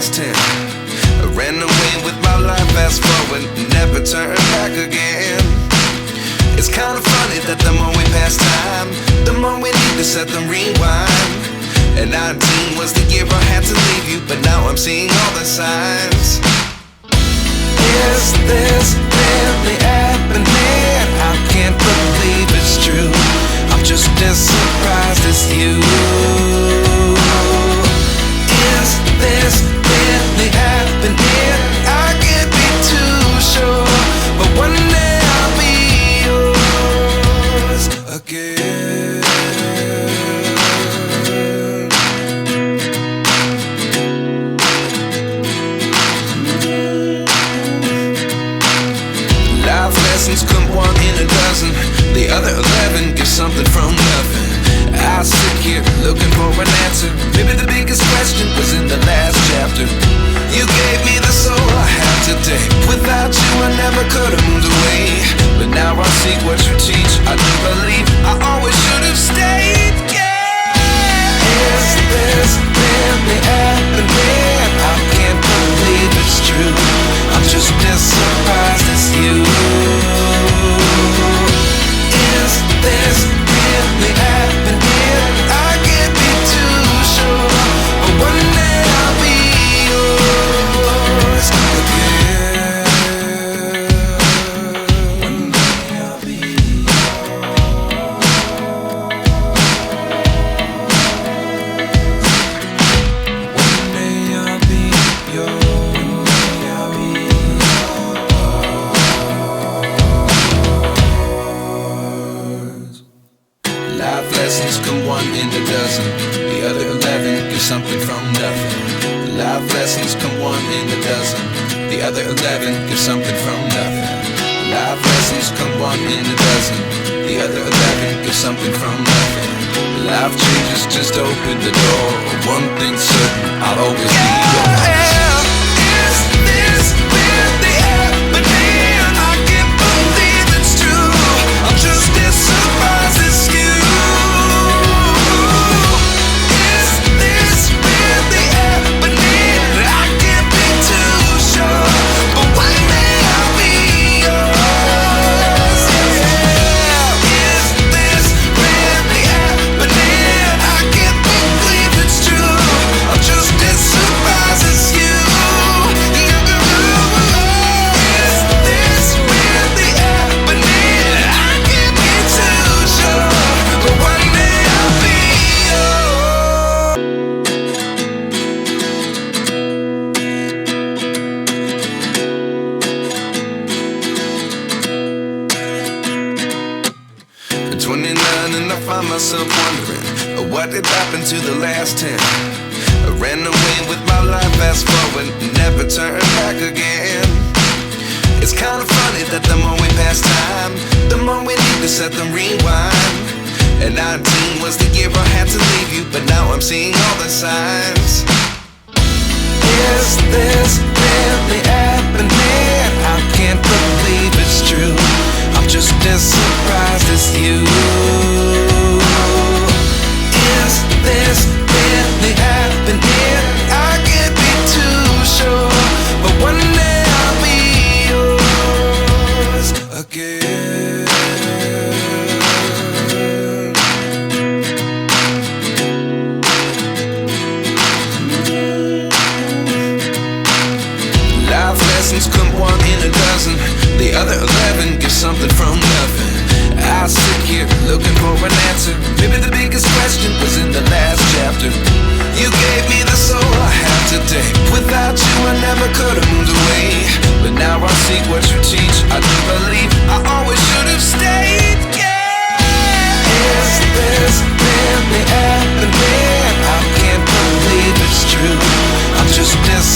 last 10. I ran away with my life, fast forward, never turn back again. It's kind of funny that the more we pass time, the more we need to set them rewind. And 19 was the year I had to leave you, but now I'm seeing all the signs. Is this really happening? I can't believe it's true. I'm just as surprised as you. Is this really happening? I can't be too sure, but one day I'll be yours again. Life lessons come one in a dozen. The other 11 give something from nothing. I sit here looking for an answer. Maybe the biggest question was in the last chapter. You gave me the soul I have today. Without you I never could have moved away. But now I see what you teach. I do believe I always should have stayed. Yeah. Is this really happening? I can't believe it's true. I'm just as surprised as you. Is this really happening? I can't be too sure, but one day I'll be yours again. One day I'll be yours. One day I'll be yours. I'll be yours. Life lessons come one in a dozen. The other 11 give something from nothing. Life lessons come one in a dozen. The other 11 give something from nothing. Life lessons come one in a dozen. The other 11 give something from nothing. Life changes, just open the door. One thing's certain, I'll always be yours. Is this really happening? I can't believe it's true. I'm just as surprised as you. Is this really happening? I can't be too sure, but one day I'll be yours. Yeah. Is this really happening? I can't believe it's true. I'm just as surprised as you. Is this really happening? I can't be too sure, but one day I'll be yours. At 29 and I find myself wondering what did happen to the last 10. I ran away with my life, fast forward, never turn back again. It's kind of funny that the more we pass time, the more we need to set them rewind. And 19 was the year I had to leave you, but now I'm seeing all the signs. Is this really happening? I can't believe it's true. I'm just as surprised as you. Is this really happening? I can't be too sure, but one day I'll be yours again. Life lessons come one in a dozen. The other 11 give something from nothing. I sit here looking for an answer. Maybe the biggest question was in the last chapter. You gave me the soul I have today. Without you I never could have moved away. But now I see what you teach. I do believe I always should have stayed. Yeah. Is this really happening? I can't believe it's true. I'm just as